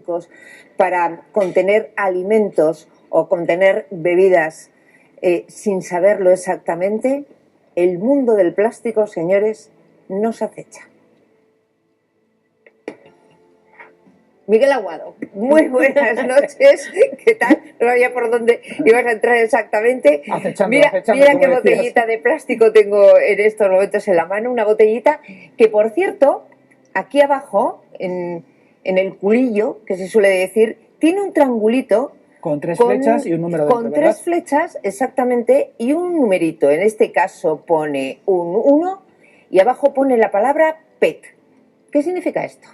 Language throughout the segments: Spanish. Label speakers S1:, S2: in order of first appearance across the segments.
S1: plásticos para contener alimentos o contener bebidas sin saberlo exactamente, el mundo del plástico, señores, nos acecha. Miguel Aguado, muy buenas noches. ¿Qué tal? No sabía por dónde ibas a entrar exactamente. Mira qué botellita de plástico tengo en estos momentos en la mano. Una botellita que, por cierto, aquí abajo, en el culillo, que se suele decir, tiene un triangulito
S2: con tres flechas y un número dentro,
S1: con tres flechas, exactamente, y un numerito. En este caso pone un 1 y abajo pone la palabra PET. ¿Qué significa esto?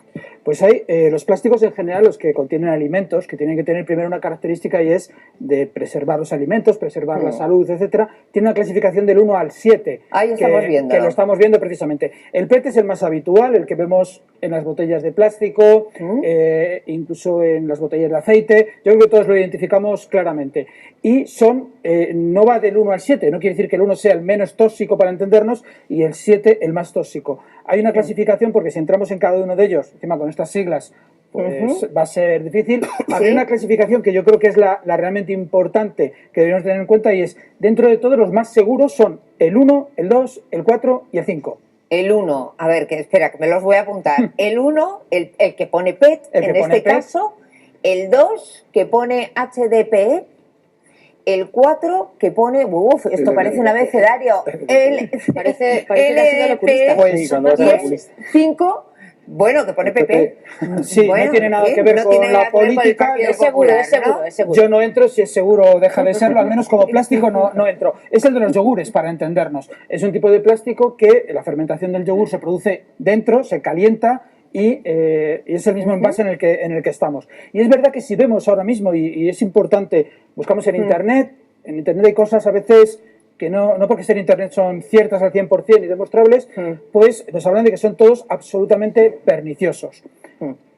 S2: Pues hay los plásticos en general, los que contienen alimentos, que tienen que tener primero una característica y es de preservar los alimentos, preservar la salud, etcétera. Tiene una clasificación del 1 al 7.
S1: Ahí estamos viendo.
S2: Que lo estamos viendo precisamente. El PET es el más habitual, el que vemos en las botellas de plástico, incluso en las botellas de aceite. Yo creo que todos lo identificamos claramente. Y son, no va del 1 al 7, no quiere decir que el 1 sea el menos tóxico para entendernos y el 7 el más tóxico. Hay una clasificación porque si entramos en cada uno de ellos, encima con estas siglas, pues va a ser difícil. Hay una clasificación que yo creo que es la realmente importante que debemos tener en cuenta y es, dentro de todos los más seguros son el 1, el 2, el 4 y el 5.
S1: El 1, a ver, que espera, que me los voy a apuntar. El 1, el que pone PET, en este caso. El 2, que pone HDPE. El 4, que pone, esto parece un abecedario.
S3: Parece que has sido el oculista.
S1: Pues, y el 5, bueno, que pone PP.
S2: Sí, bueno, no tiene nada que ver con la política.
S1: Es seguro.
S2: Yo no entro, si es seguro deja de serlo, al menos como plástico no entro. Es el de los yogures, para entendernos. Es un tipo de plástico que la fermentación del yogur se produce dentro, se calienta y es el mismo envase en el que estamos. Y es verdad que si vemos ahora mismo, y es importante, buscamos en Internet hay cosas a veces que no porque en Internet son ciertas al 100% y demostrables, pues nos hablan de que son todos absolutamente perniciosos.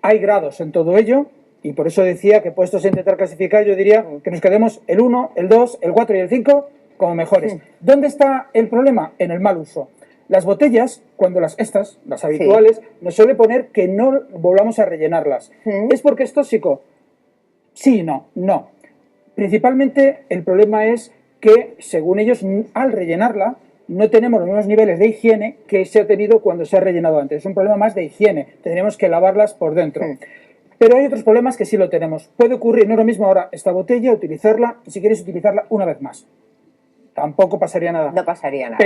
S2: Hay grados en todo ello, y por eso decía que puestos a intentar clasificar, yo diría que nos quedemos el 1, el 2, el 4 y el 5 como mejores. ¿Dónde está el problema? En el mal uso. Las botellas, cuando las habituales, nos suele poner que no volvamos a rellenarlas. ¿Es porque es tóxico? Sí y no. Principalmente el problema es que, según ellos, al rellenarla, no tenemos los mismos niveles de higiene que se ha tenido cuando se ha rellenado antes. Es un problema más de higiene. Tendríamos que lavarlas por dentro. Pero hay otros problemas que sí lo tenemos. Puede ocurrir, no es lo mismo ahora, esta botella, utilizarla, y si quieres utilizarla una vez más. Tampoco pasaría nada.
S1: No pasaría nada.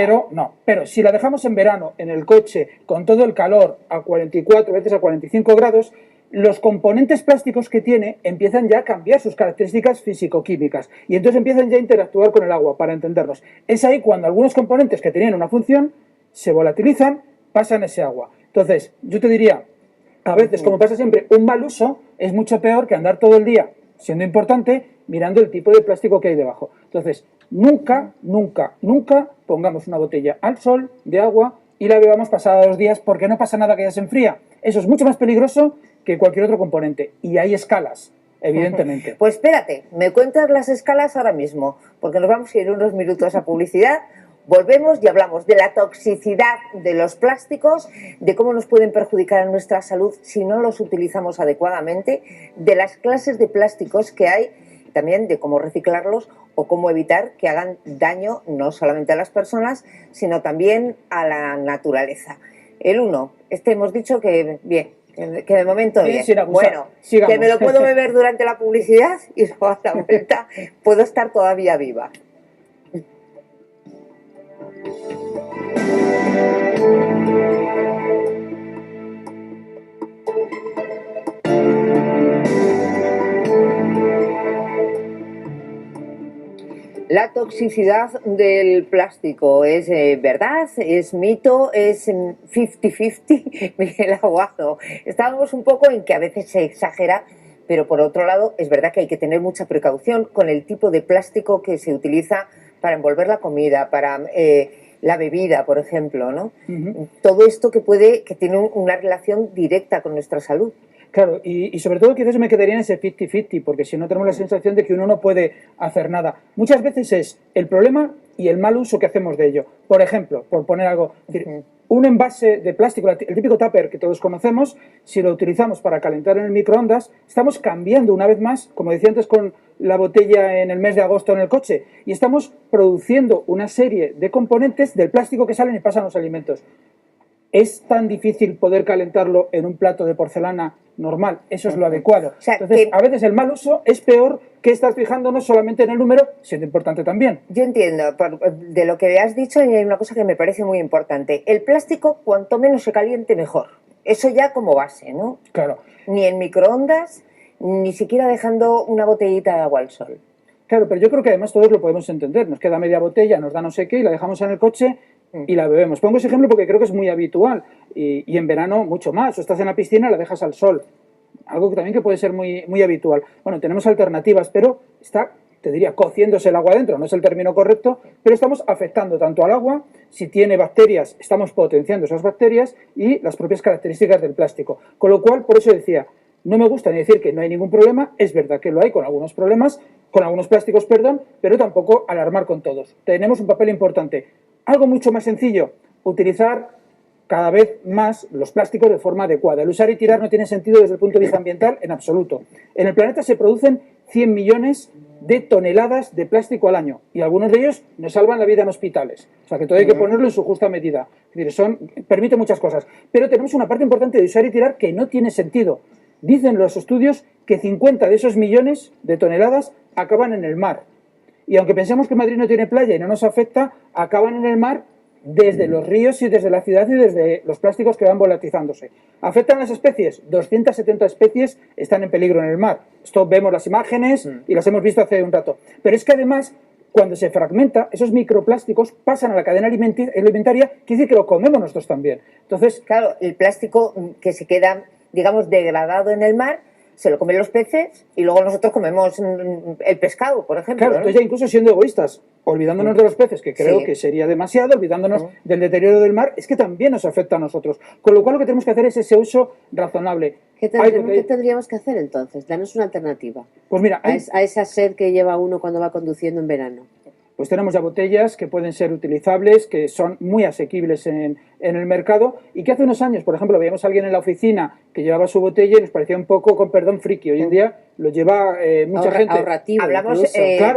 S2: Pero si la dejamos en verano, en el coche, con todo el calor, a 44, veces a 45 grados, los componentes plásticos que tiene empiezan ya a cambiar sus características físico-químicas y entonces empiezan ya a interactuar con el agua, para entendernos. Es ahí cuando algunos componentes que tenían una función se volatilizan, pasan ese agua. Entonces, yo te diría, a veces, como pasa siempre, un mal uso es mucho peor que andar todo el día, siendo importante, mirando el tipo de plástico que hay debajo. Entonces, nunca pongamos una botella al sol de agua y la bebamos pasados 2 días porque no pasa nada que ya se enfría. Eso es mucho más peligroso que cualquier otro componente. Y hay escalas, evidentemente.
S1: Pues espérate, me cuentas las escalas ahora mismo, porque nos vamos a ir unos minutos a publicidad. Volvemos y hablamos de la toxicidad de los plásticos, de cómo nos pueden perjudicar en nuestra salud si no los utilizamos adecuadamente, de las clases de plásticos que hay, también de cómo reciclarlos o cómo evitar que hagan daño no solamente a las personas, sino también a la naturaleza. El 1, hemos dicho que bien, que de momento bien. Bueno, sigamos. Que me lo puedo beber durante la publicidad y luego a la vuelta puedo estar todavía viva. La toxicidad del plástico, ¿es verdad? ¿Es mito? ¿Es 50-50? Miguel Aguado, estábamos un poco en que a veces se exagera, pero por otro lado es verdad que hay que tener mucha precaución con el tipo de plástico que se utiliza para envolver la comida, para la bebida, por ejemplo, ¿no? Todo esto que tiene una relación directa con nuestra salud.
S2: Claro, y sobre todo quizás me quedaría en ese 50-50, porque si no tenemos la sensación de que uno no puede hacer nada. Muchas veces es el problema y el mal uso que hacemos de ello. Por ejemplo, por poner algo, es decir, un envase de plástico, el típico tupper que todos conocemos, si lo utilizamos para calentar en el microondas, estamos cambiando una vez más, como decía antes con la botella en el mes de agosto en el coche, y estamos produciendo una serie de componentes del plástico que salen y pasan los alimentos. ¿Es tan difícil poder calentarlo en un plato de porcelana normal? Eso es lo adecuado.
S1: O sea,
S2: entonces,
S1: que
S2: a veces el mal uso es peor que estar fijándonos solamente en el número, siendo importante también.
S1: yo entiendo, de lo que has dicho, y hay una cosa que me parece muy importante. El plástico, cuanto menos se caliente, mejor. Eso ya como base, ¿no?
S2: Claro.
S1: Ni en microondas, ni siquiera dejando una botellita de agua al sol.
S2: Claro, pero yo creo que además todos lo podemos entender. Nos queda media botella, nos da no sé qué, y la dejamos en el coche y la bebemos. Pongo ese ejemplo porque creo que es muy habitual. Y en verano mucho más. O estás en la piscina y la dejas al sol. Algo que también que puede ser muy, muy habitual. Bueno, tenemos alternativas, pero está, te diría, cociéndose el agua dentro. No es el término correcto, pero estamos afectando tanto al agua, si tiene bacterias, estamos potenciando esas bacterias y las propias características del plástico. Con lo cual, por eso decía, no me gusta ni decir que no hay ningún problema, es verdad que lo hay con algunos problemas, con algunos plásticos, perdón, pero tampoco alarmar con todos. Tenemos un papel importante. Algo mucho más sencillo, utilizar cada vez más los plásticos de forma adecuada. El usar y tirar no tiene sentido desde el punto de vista ambiental en absoluto. En el planeta se producen 100 millones de toneladas de plástico al año y algunos de ellos nos salvan la vida en hospitales. O sea que todo hay que ponerlo en su justa medida. Es decir, permite muchas cosas. Pero tenemos una parte importante de usar y tirar que no tiene sentido. Dicen los estudios que 50 de esos millones de toneladas acaban en el mar. Y aunque pensemos que Madrid no tiene playa y no nos afecta, acaban en el mar desde los ríos y desde la ciudad y desde los plásticos que van volatilizándose. ¿Afectan las especies? 270 especies están en peligro en el mar. Esto vemos las imágenes y las hemos visto hace un rato. Pero es que además, cuando se fragmenta, esos microplásticos pasan a la cadena alimentaria, quiere decir que lo comemos nosotros también. Entonces,
S1: claro, el plástico que se queda, digamos, degradado en el mar, se lo comen los peces y luego nosotros comemos el pescado, por ejemplo.
S2: Claro,
S1: ¿no?
S2: entonces ya incluso siendo egoístas, olvidándonos de los peces, que creo que sería demasiado, olvidándonos del deterioro del mar, es que también nos afecta a nosotros. Con lo cual lo que tenemos que hacer es ese uso razonable.
S3: ¿Qué tendríamos que hacer entonces? Danos una alternativa.
S2: Pues mira,
S3: a esa sed que lleva uno cuando va conduciendo en verano.
S2: Pues tenemos ya botellas que pueden ser utilizables, que son muy asequibles en el mercado y que hace unos años, por ejemplo, veíamos a alguien en la oficina que llevaba su botella y nos parecía un poco, con perdón, friki. Hoy en día lo lleva mucha gente.
S3: Ahorrativo.
S1: Hablamos,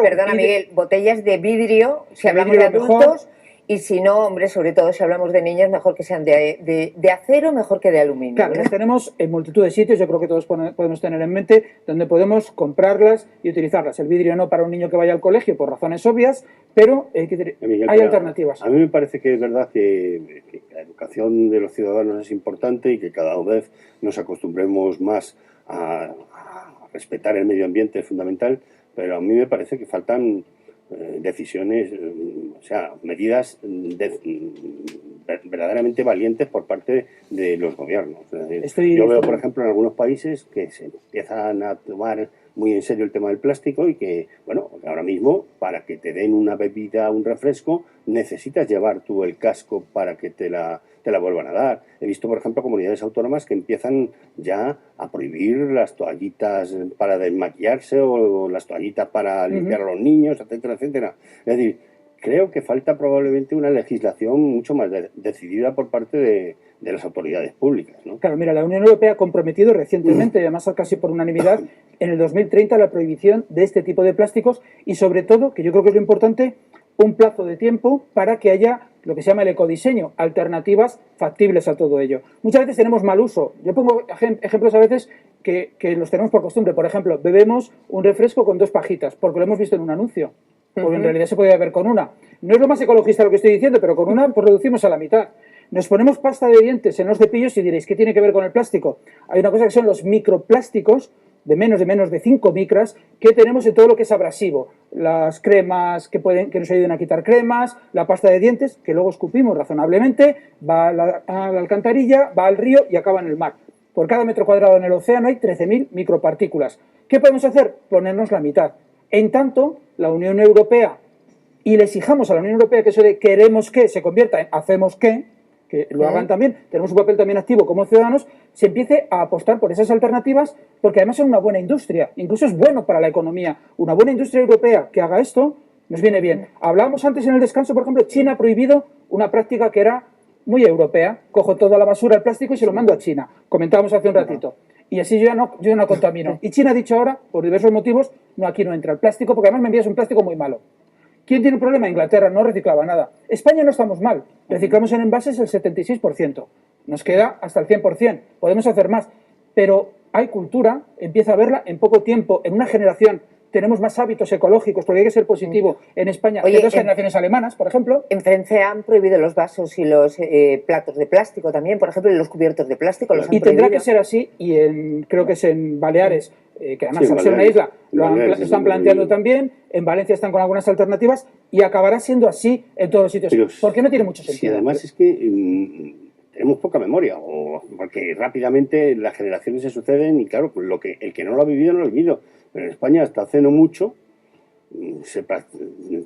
S1: perdona Miguel, botellas de vidrio, si hablamos de adultos, y si no, hombre, sobre todo si hablamos de niños, mejor que sean de acero, mejor que de aluminio.
S2: Claro, las tenemos en multitud de sitios, yo creo que todos podemos tener en mente, donde podemos comprarlas y utilizarlas. El vidrio no para un niño que vaya al colegio, por razones obvias, pero
S4: Miguel,
S2: hay alternativas.
S4: A mí me parece que es verdad que la educación de los ciudadanos es importante y que cada vez nos acostumbremos más a respetar el medio ambiente, es fundamental, pero a mí me parece que faltan decisiones, o sea, medidas verdaderamente valientes por parte de los gobiernos. Es decir, yo veo, por ejemplo, en algunos países que se empiezan a tomar muy en serio el tema del plástico y que, bueno, ahora mismo para que te den una bebida, un refresco, necesitas llevar tú el casco para que te la vuelvan a dar. He visto, por ejemplo, comunidades autónomas que empiezan ya a prohibir las toallitas para desmaquillarse o las toallitas para limpiar a los niños, etcétera, etcétera. Es decir, creo que falta probablemente una legislación mucho más decidida por parte de las autoridades públicas, ¿no?
S2: Claro, mira, la Unión Europea ha comprometido recientemente, y además casi por unanimidad, en el 2030 la prohibición de este tipo de plásticos y sobre todo, que yo creo que es lo importante, un plazo de tiempo para que haya lo que se llama el ecodiseño, alternativas factibles a todo ello. Muchas veces tenemos mal uso. Yo pongo ejemplos a veces que los tenemos por costumbre. Por ejemplo, bebemos un refresco con 2 pajitas, porque lo hemos visto en un anuncio. Porque en realidad se podía beber con una. No es lo más ecologista lo que estoy diciendo, pero con una pues reducimos a la mitad. Nos ponemos pasta de dientes en los cepillos y diréis, ¿qué tiene que ver con el plástico? Hay una cosa que son los microplásticos, de menos de 5 micras, que tenemos en todo lo que es abrasivo. Las cremas que nos ayuden a quitar cremas, la pasta de dientes, que luego escupimos razonablemente, va a la alcantarilla, va al río y acaba en el mar. Por cada metro cuadrado en el océano hay 13.000 micropartículas. ¿Qué podemos hacer? Ponernos la mitad. En tanto, la Unión Europea, y le exijamos a la Unión Europea que eso de queremos que se convierta en hacemos que que lo hagan también, tenemos un papel también activo como ciudadanos, se empiece a apostar por esas alternativas, porque además son una buena industria, incluso es bueno para la economía. Una buena industria europea que haga esto nos viene bien. Hablábamos antes en el descanso, por ejemplo, China ha prohibido una práctica que era muy europea. Cojo toda la basura, el plástico y se lo mando a China. Comentábamos hace un ratito. Y así yo ya no contamino. Y China ha dicho ahora, por diversos motivos, no, aquí no entra el plástico, porque además me envías un plástico muy malo. ¿Quién tiene un problema? Inglaterra no reciclaba nada. España no estamos mal. Reciclamos en envases el 76%. Nos queda hasta el 100%. Podemos hacer más. Pero hay cultura, empieza a verla en poco tiempo, en una generación. Tenemos más hábitos ecológicos, porque hay que ser positivo. En España, hay 2 generaciones alemanas, por ejemplo.
S1: En Francia han prohibido los vasos y los platos de plástico también, por ejemplo, y los cubiertos de plástico los han prohibido.
S2: Tendrá que ser así, y creo que es en Baleares, que además al ser una isla, lo están planteando también. En Valencia están con algunas alternativas, y acabará siendo así en todos los sitios. Pero, porque no tiene mucho sentido.
S4: Sí, además es que tenemos poca memoria, porque rápidamente las generaciones se suceden y claro, pues el que no lo ha vivido no lo ha vivido. Pero en España hasta hace no mucho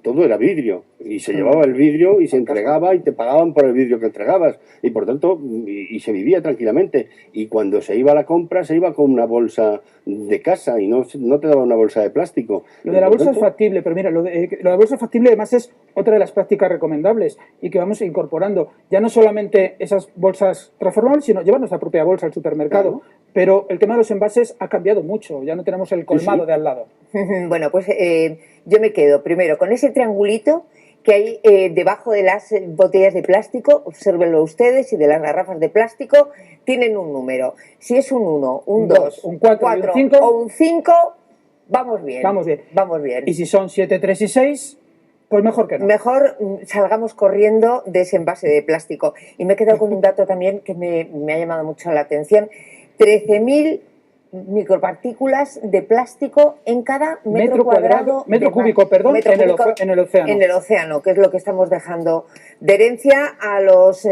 S4: todo era vidrio y se llevaba el vidrio y se entregaba y te pagaban por el vidrio que entregabas y por tanto y se vivía tranquilamente, y cuando se iba a la compra se iba con una bolsa de casa y no te daba una bolsa de plástico.
S2: Lo de la bolsa es factible, pero mira, lo de la bolsa factible además es otra de las prácticas recomendables y que vamos incorporando. Ya no solamente esas bolsas transformables, sino llevar nuestra propia bolsa al supermercado. Claro. Pero el tema de los envases ha cambiado mucho, ya no tenemos el colmado de al lado.
S1: Bueno, pues yo me quedo primero con ese triangulito que hay debajo de las botellas de plástico, obsérvenlo ustedes, y de las garrafas de plástico tienen un número. Si es un 1, un 2,
S2: un 4
S1: un
S2: 5
S1: o un 5, vamos bien.
S2: Vamos bien.
S1: Vamos bien.
S2: Y si son 7, 3 y 6, pues mejor que no.
S1: Mejor salgamos corriendo de ese envase de plástico. Y me he quedado con un dato también que me ha llamado mucho la atención. 13.000 micropartículas de plástico en cada metro cuadrado.
S2: Metro cúbico, perdón, en el océano.
S1: En el océano, que es lo que estamos dejando de herencia a los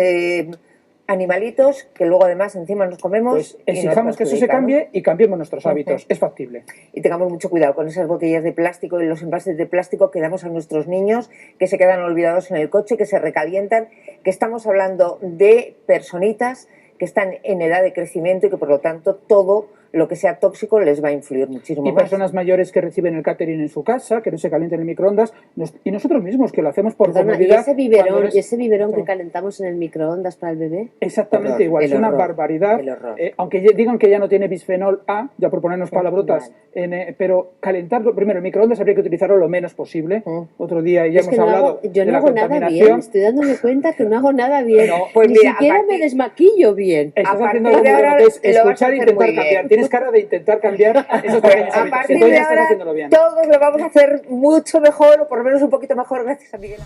S1: animalitos que luego además encima nos comemos.
S2: Pues exijamos que eso se cambie y cambiemos nuestros hábitos. Es factible.
S1: Y tengamos mucho cuidado con esas botellas de plástico y los envases de plástico que damos a nuestros niños, que se quedan olvidados en el coche, que se recalientan, que estamos hablando de personitas que están en edad de crecimiento y que por lo tanto todo lo que sea tóxico les va a influir muchísimo más.
S2: Y personas mayores que reciben el catering en su casa, que no se calienten en microondas, y nosotros mismos que lo hacemos por comodidad.
S3: ¿Y ese biberón que calentamos en el microondas para el bebé?
S2: Exactamente igual, es una barbaridad. Aunque digan que ya no tiene bisfenol A, ya por ponernos palabrotas, pero calentarlo, primero el microondas habría que utilizarlo lo menos posible. Otro día ya hemos hablado
S3: yo no hago nada bien, estoy dándome cuenta que no hago nada bien. No, pues ni siquiera me desmaquillo bien.
S2: Estás haciendo algo bueno, que es escuchar e intentar cambiar. Tienes cara de intentar cambiar esos pequeños hábitos.
S1: A partir de ahora todos lo vamos a hacer mucho mejor, o por lo menos un poquito mejor, gracias a Miguel.